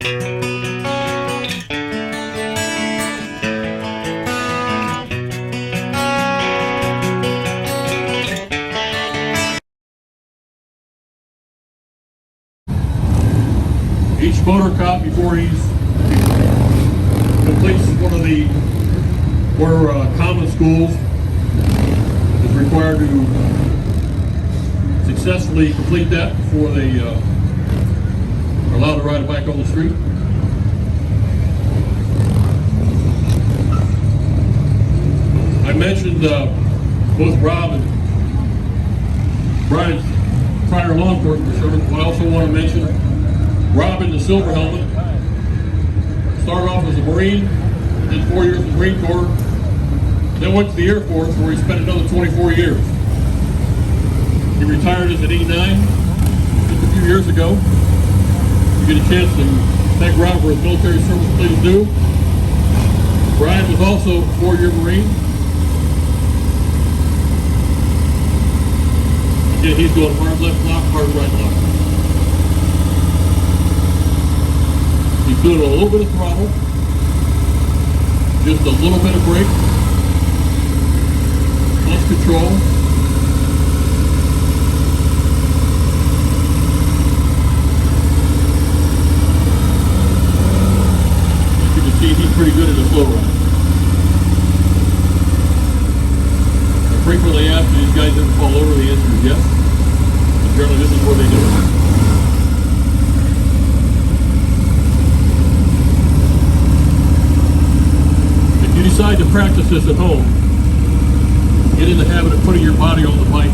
Each motor cop, before he completes one of the more common schools, is required to successfully complete that before they are allowed to ride a bike on the street. I mentioned both Rob and Brian's prior law enforcement service, but I also want to mention Rob in the silver helmet. Started off as a Marine, did 4 years in the Marine Corps, then went to the Air Force where he spent another 24 years. He retired as an E9 just a few years ago. You get a chance to thank Rob for his military service, please do. Brian was also a 4-year Marine. Again, he's going hard left lock, hard right lock. He's doing a little bit of throttle, just a little bit of brake, clutch control. As you can see, he's pretty good at the slow ride. I frequently ask, do these guys ever fall over? The answer is yes. But generally, this is where they do it. If you decide to practice this at home, get in the habit of putting your body on the bike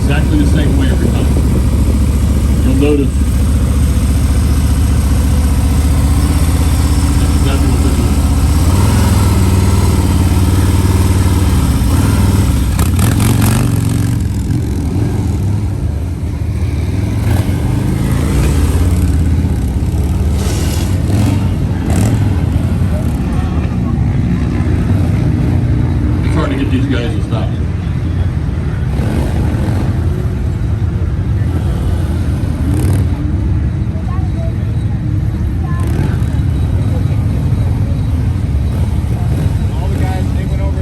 exactly the same way every time. You'll notice that's exactly what they're doing. It's hard to get these guys to stop.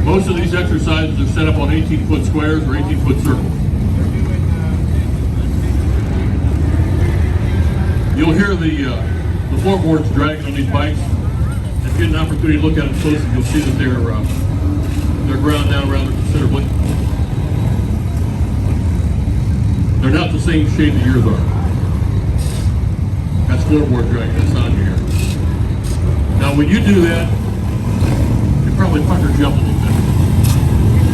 Most of these exercises are set up on 18-foot squares or 18-foot circles. You'll hear the floorboards dragging on these bikes. If you get an opportunity to look at them closely, you'll see that they're ground down rather considerably. They're not the same shape that yours are. That's floorboard drag, that's on here. Now when you do that, you probably pucker jump a little bit.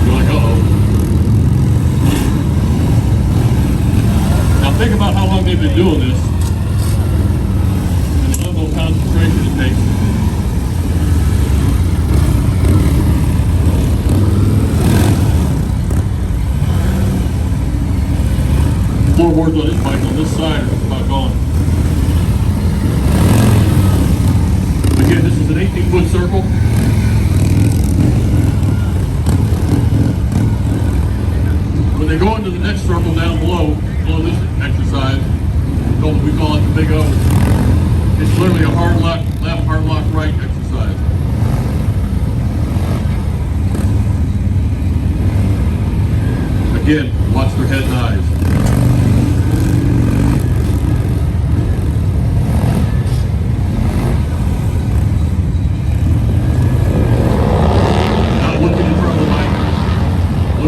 You're like, uh-oh. Now think about how long they've been doing this and the level of concentration it takes. Floorboards on this bike on this side are about gone. Again, this is an 18-foot circle. When they go into the next circle down below this exercise, we call it the Big O. It's literally a hard lock left, hard lock right exercise. Again, watch their head and eyes.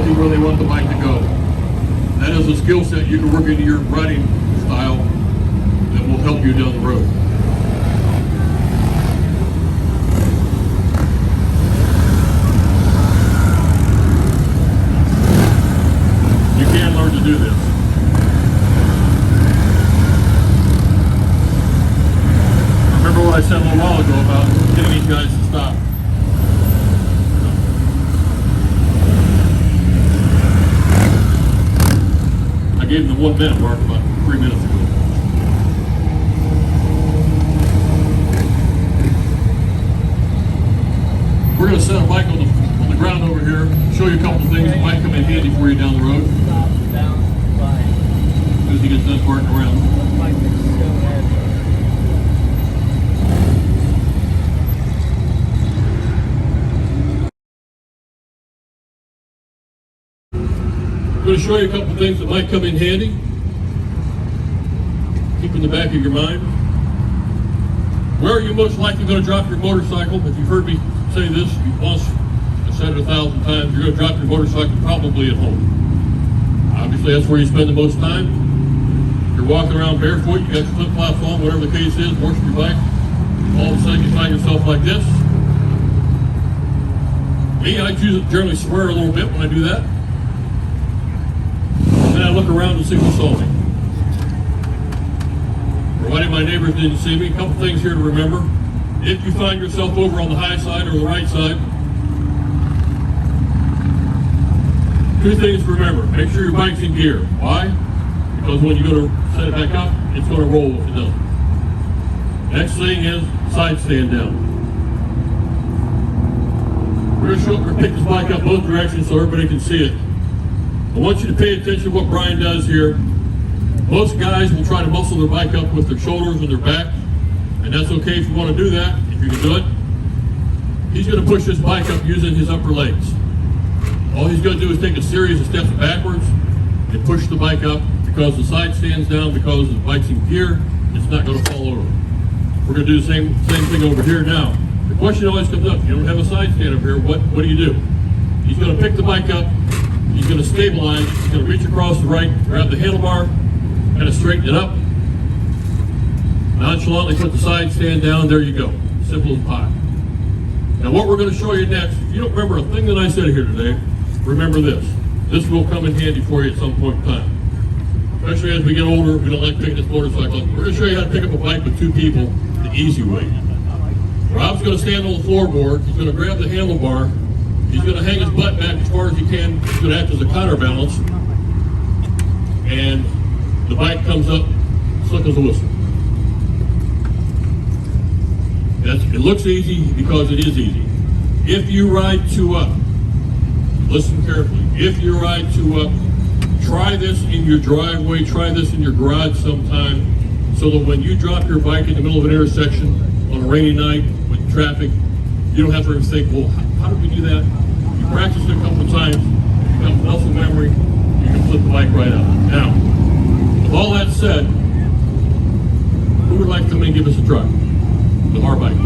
Where they want the bike to go. That is a skill set you can work into your riding style that will help you down the road. You can learn to do this. Remember what I said a little while ago about getting these guys to stop. I gave them the 1 minute mark about 3 minutes ago. We're going to set a bike on the ground over here, show you a couple of things that might come in handy for you down the road. As soon as he gets done parking around. show you a couple things that might come in handy. Keep in the back of your mind. Where are you most likely going to drop your motorcycle? If you've heard me say this once, I said it 1,000 times, you're going to drop your motorcycle probably at home. Obviously, that's where you spend the most time. You're walking around barefoot, you got your flip-flops on, whatever the case is, washing your bike. All of a sudden, you find yourself like this. Me, I generally swear a little bit when I do that. And then I look around to see who saw me. Provided my neighbors didn't see me, a couple things here to remember. If you find yourself over on the high side or the right side, two things to remember. Make sure your bike's in gear. Why? Because when you go to set it back up, it's going to roll if it doesn't. Next thing is side stand down. We're going to pick this bike up both directions so everybody can see it. I want you to pay attention to what Brian does here. Most guys will try to muscle their bike up with their shoulders and their back, and that's okay if you want to do that, if you can do it. He's going to push this bike up using his upper legs. All he's going to do is take a series of steps backwards and push the bike up. Because the side stands down, because the bike's in gear, it's not going to fall over. We're going to do the same thing over here now. The question always comes up, you don't have a side stand up here, what do you do? He's going to pick the bike up, he's going to stabilize, he's going to reach across the right, grab the handlebar, kind of straighten it up, nonchalantly put the side stand down, there you go. Simple as pie. Now what we're going to show you next, if you don't remember a thing that I said here today, remember this. This will come in handy for you at some point in time. Especially as we get older, we don't like picking this motorcycle up. We're going to show you how to pick up a bike with two people the easy way. Rob's going to stand on the floorboard, he's going to grab the handlebar, he's going to hang his butt back as far as he can, he's going to act as a counterbalance, and the bike comes up slick as a whistle. It looks easy because it is easy. If you ride two up, listen carefully, if you ride two up, try this in your driveway, try this in your garage sometime, so that when you drop your bike in the middle of an intersection on a rainy night with traffic, you don't have to think, well, how did we do that? You practice it a couple of times, it becomes muscle memory, you can flip the bike right out. Now, with all that said, who would like to come in and give us a try with our bike?